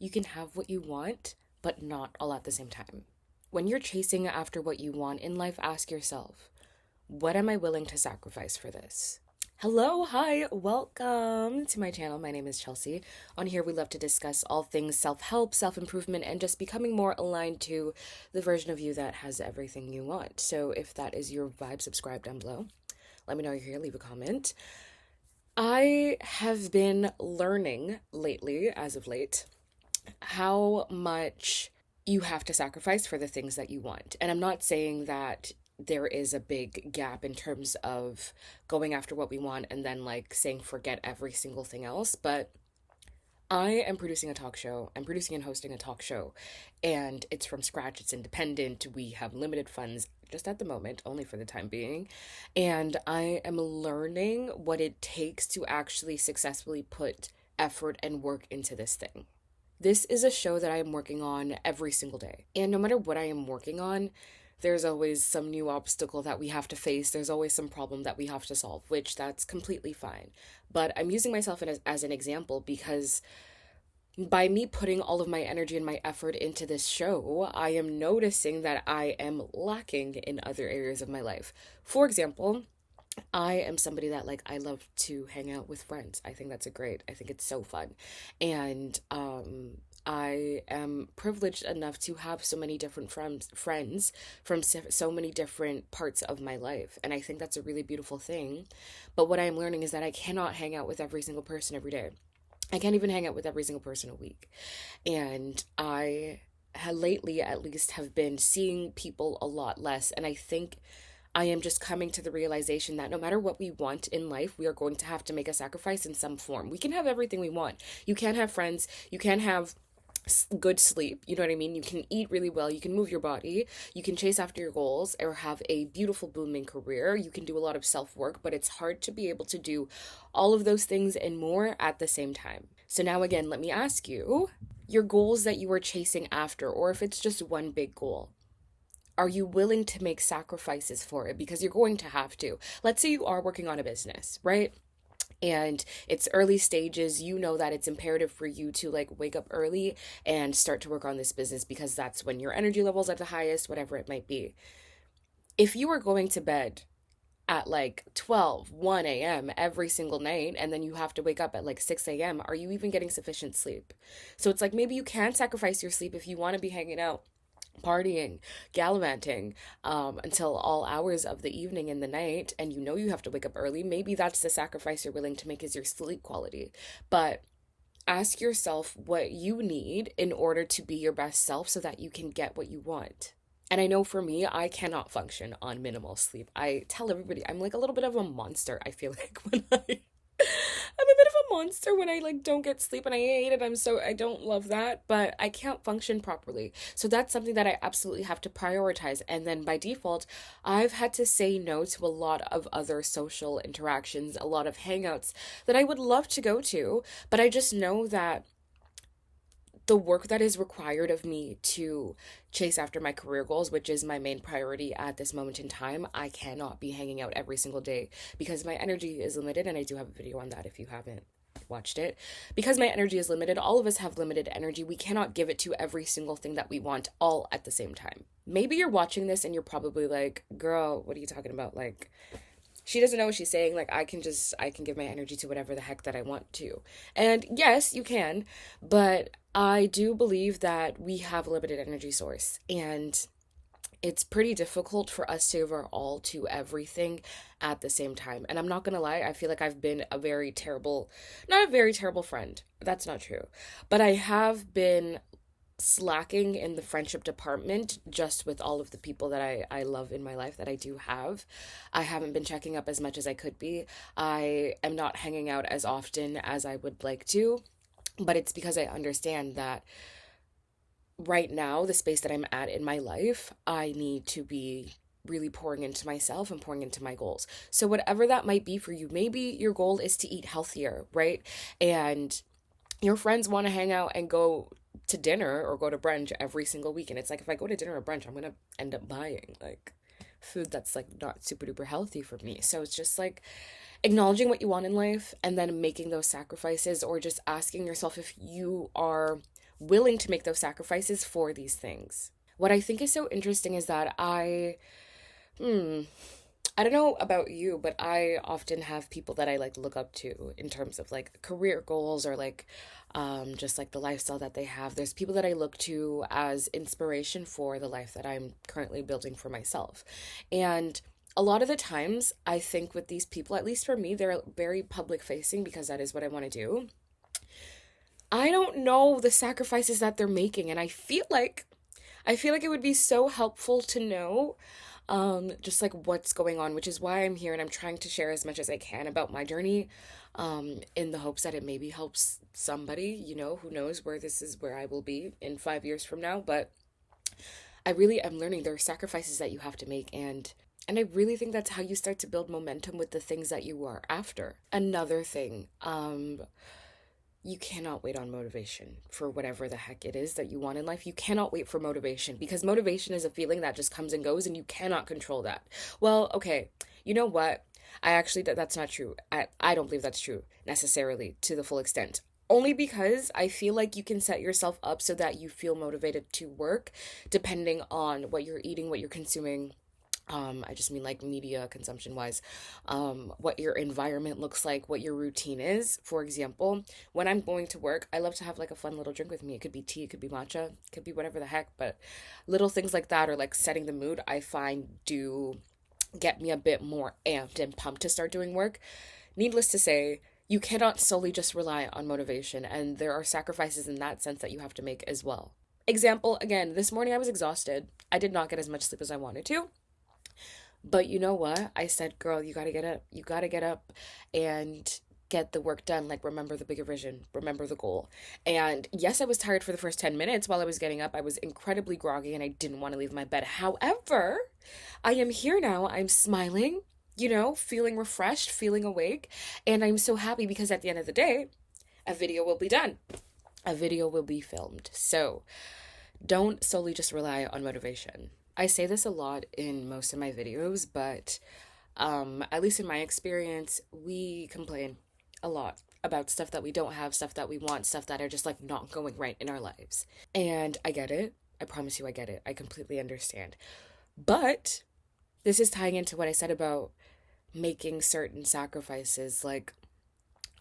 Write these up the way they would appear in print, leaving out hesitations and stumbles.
you can have what you want, but not all at the same time. When you're chasing after what you want in life, ask yourself, what am I willing to sacrifice for this? Hello, hi, welcome to my channel. My name is Chelsea. On here, we love to discuss all things self help, self improvement, and just becoming more aligned to the version of you that has everything you want. So, if that is your vibe, subscribe down below. Let me know you're here, leave a comment. I have been learning lately, as of late, how much you have to sacrifice for the things that you want. And I'm not saying that there is a big gap in terms of going after what we want and then like saying forget every single thing else, but I am producing a talk show. I'm producing and hosting a talk show, and it's from scratch. It's independent. We have limited funds just at the moment, only for the time being. And I am learning what it takes to actually successfully put effort and work into this thing. This is a show that I am working on every single day. And no matter what I am working on, there's always some new obstacle that we have to face. There's always some problem that we have to solve, which that's completely fine. But I'm using myself as an example because by me putting all of my energy and my effort into this show, I am noticing that I am lacking in other areas of my life. For example, I am somebody that like I love to hang out with friends. I think that's a great. I think it's so fun. And I am privileged enough to have so many different friends from so many different parts of my life. And I think that's a really beautiful thing. But what I am learning is that I cannot hang out with every single person every day. I can't even hang out with every single person a week. And I lately at least have been seeing people a lot less. And I think I am just coming to the realization that no matter what we want in life, we are going to have to make a sacrifice in some form. We can have everything we want. You can have friends. You can have good sleep. You know what I mean? You can eat really well. You can move your body. You can chase after your goals or have a beautiful, booming career. You can do a lot of self work, but it's hard to be able to do all of those things and more at the same time. So, now again, let me ask you your goals that you are chasing after, or if it's just one big goal. Are you willing to make sacrifices for it? Because you're going to have to. Let's say you are working on a business, right? And it's early stages. You know that it's imperative for you to like wake up early and start to work on this business because that's when your energy levels are the highest, whatever it might be. If you are going to bed at like 1 a.m. every single night, and then you have to wake up at like 6 a.m., are you even getting sufficient sleep? So it's like maybe you can sacrifice your sleep if you want to be hanging out, partying, gallivanting, until all hours of the evening and the night, and you know you have to wake up early. Maybe that's the sacrifice you're willing to make, is your sleep quality. But ask yourself what you need in order to be your best self so that you can get what you want. And I know for me, I cannot function on minimal sleep. I tell everybody I'm like a little bit of a monster, I feel like, when I'm a bit of a monster when I like don't get sleep, and I hate it. I don't love that, but I can't function properly. So that's something that I absolutely have to prioritize. And then by default, I've had to say no to a lot of other social interactions, a lot of hangouts that I would love to go to, but I just know that the work that is required of me to chase after my career goals, which is my main priority at this moment in time, I cannot be hanging out every single day because my energy is limited. And I do have a video on that if you haven't watched it. Because my energy is limited, all of us have limited energy. We cannot give it to every single thing that we want all at the same time. Maybe you're watching this and you're probably like, girl, what are you talking about? Like, she doesn't know what she's saying. Like, I can give my energy to whatever the heck that I want to. And yes, you can, but I do believe that we have a limited energy source, and it's pretty difficult for us to give our all to everything at the same time. And I'm not gonna lie, I feel like I've been a very terrible, not a very terrible friend. That's not true. But I have been slacking in the friendship department just with all of the people that I love in my life that I do have. I haven't been checking up as much as I could be. I am not hanging out as often as I would like to, but it's because I understand that right now, the space that I'm at in my life, I need to be really pouring into myself and pouring into my goals. So whatever that might be for you, maybe your goal is to eat healthier, right? And your friends want to hang out and go to dinner or go to brunch every single week. And it's like, if I go to dinner or brunch, I'm going to end up buying like food that's like not super duper healthy for me. So it's just like acknowledging what you want in life and then making those sacrifices, or just asking yourself if you are willing to make those sacrifices for these things. What I think is so interesting is that I don't know about you, but I often have people that I like look up to in terms of like career goals or like just like the lifestyle that they have. There's people that I look to as inspiration for the life that I'm currently building for myself. And a lot of the times, I think with these people, at least for me, they're very public facing because that is what I want to do. I don't know the sacrifices that they're making, and I feel like it would be so helpful to know just like what's going on, which is why I'm here and I'm trying to share as much as I can about my journey, in the hopes that it maybe helps somebody, who knows where I will be in 5 years from now. But I really am learning there are sacrifices that you have to make, and I really think that's how you start to build momentum with the things that you are after. Another thing, you cannot wait on motivation for whatever the heck it is that you want in life. You cannot wait for motivation because motivation is a feeling that just comes and goes and you cannot control that. Well, okay, you know what? That's not true. I don't believe that's true necessarily to the full extent. Only because I feel like you can set yourself up so that you feel motivated to work depending on what you're eating, what you're consuming. I just mean like media consumption wise, what your environment looks like, what your routine is. For example, when I'm going to work, I love to have like a fun little drink with me. It could be tea, it could be matcha, it could be whatever the heck, but little things like that or like setting the mood, I find do get me a bit more amped and pumped to start doing work. Needless to say, you cannot solely just rely on motivation, and there are sacrifices in that sense that you have to make as well. Example, again, this morning I was exhausted. I did not get as much sleep as I wanted to. But you know what? I said, girl, you gotta get up. You gotta get up and get the work done. Like, remember the bigger vision, remember the goal. And yes, I was tired for the first 10 minutes while I was getting up. I was incredibly groggy and I didn't want to leave my bed. However, I am here now. I'm smiling, feeling refreshed, feeling awake. And I'm so happy because at the end of the day, a video will be done. A video will be filmed. So don't solely just rely on motivation. I say this a lot in most of my videos, but at least in my experience, we complain a lot about stuff that we don't have, stuff that we want, stuff that are just like not going right in our lives. And I get it. I promise you I get it. I completely understand. But this is tying into what I said about making certain sacrifices. Like,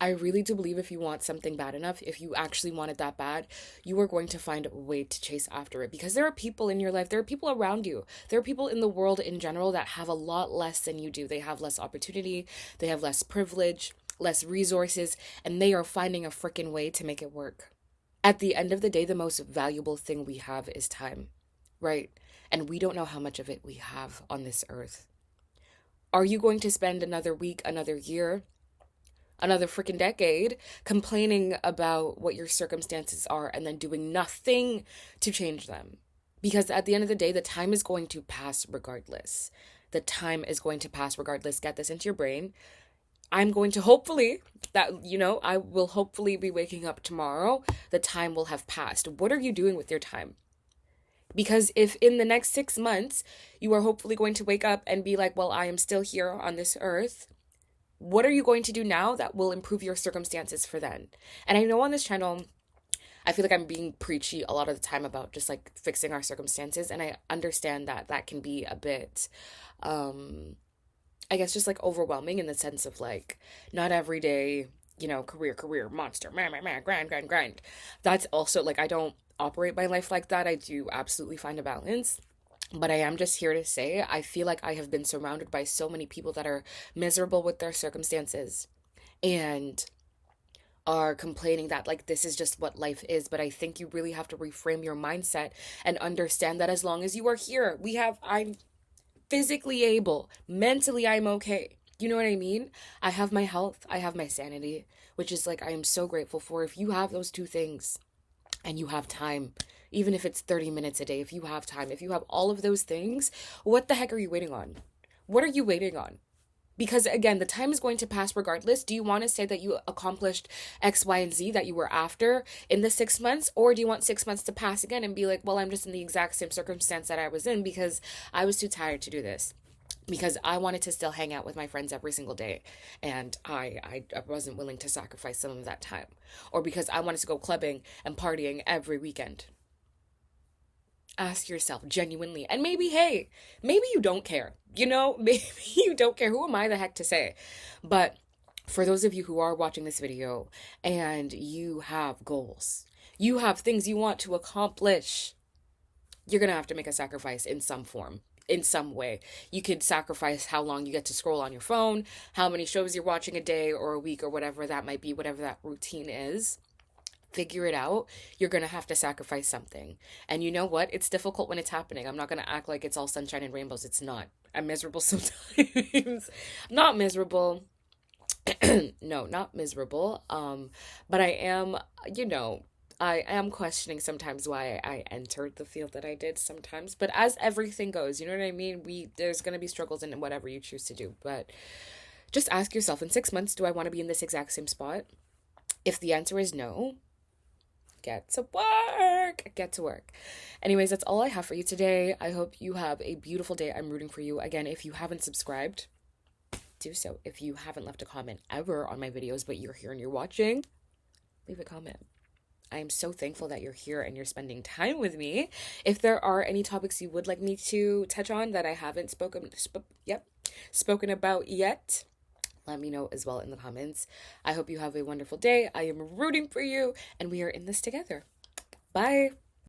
I really do believe if you want something bad enough, if you actually want it that bad, you are going to find a way to chase after it because there are people in your life, there are people around you, there are people in the world in general that have a lot less than you do. They have less opportunity, they have less privilege, less resources, and they are finding a freaking way to make it work. At the end of the day, the most valuable thing we have is time, right? And we don't know how much of it we have on this earth. Are you going to spend another week, another year, another freaking decade complaining about what your circumstances are and then doing nothing to change them? Because at the end of the day, the time is going to pass regardless. The time is going to pass regardless. Get this into your brain. I'm going to hopefully, I will hopefully be waking up tomorrow. The time will have passed. What are you doing with your time? Because if in the next 6 months, you are hopefully going to wake up and be like, well, I am still here on this earth, what are you going to do now that will improve your circumstances for then? And I know on this channel, I feel like I'm being preachy a lot of the time about just like fixing our circumstances. And I understand that that can be a bit, I guess, just like overwhelming in the sense of like, not every day, career, monster, grind. That's also like, I don't operate my life like that. I do absolutely find a balance. But I am just here to say, I feel like I have been surrounded by so many people that are miserable with their circumstances and are complaining that like this is just what life is. But I think you really have to reframe your mindset and understand that as long as you are here, I'm physically able, mentally I'm okay. You know what I mean? I have my health, I have my sanity, which is like I am so grateful for. If you have those two things and you have time, even if it's 30 minutes a day, if you have time, if you have all of those things, what the heck are you waiting on? What are you waiting on? Because again, the time is going to pass regardless. Do you want to say that you accomplished X, Y, and Z that you were after in the 6 months? Or do you want 6 months to pass again and be like, well, I'm just in the exact same circumstance that I was in because I was too tired to do this. because I wanted to still hang out with my friends every single day, and I wasn't willing to sacrifice some of that time, or because I wanted to go clubbing and partying every weekend. Ask yourself genuinely, and maybe, hey, maybe you don't care, maybe you don't care. Who am I the heck to say? But for those of you who are watching this video and you have goals, you have things you want to accomplish, you're going to have to make a sacrifice in some form, in some way. You could sacrifice how long you get to scroll on your phone, how many shows you're watching a day or a week or whatever that might be, whatever that routine is. Figure it out. You're going to have to sacrifice something. And you know what? It's difficult when it's happening. I'm not going to act like it's all sunshine and rainbows. It's not. I'm miserable sometimes. Not miserable. No, not miserable. But I am, I am questioning sometimes why I entered the field that I did sometimes. But as everything goes, you know what I mean? There's gonna be struggles in whatever you choose to do. But just ask yourself, in 6 months, do I want to be in this exact same spot? If the answer is no, get to work. Get to work. Anyways, that's all I have for you today. I hope you have a beautiful day. I'm rooting for you. Again, if you haven't subscribed, do so. If you haven't left a comment ever on my videos, but you're here and you're watching, leave a comment. I am so thankful that you're here and you're spending time with me. If there are any topics you would like me to touch on that I haven't spoken about yet, let me know as well in the comments. I hope you have a wonderful day. I am rooting for you, and we are in this together. Bye.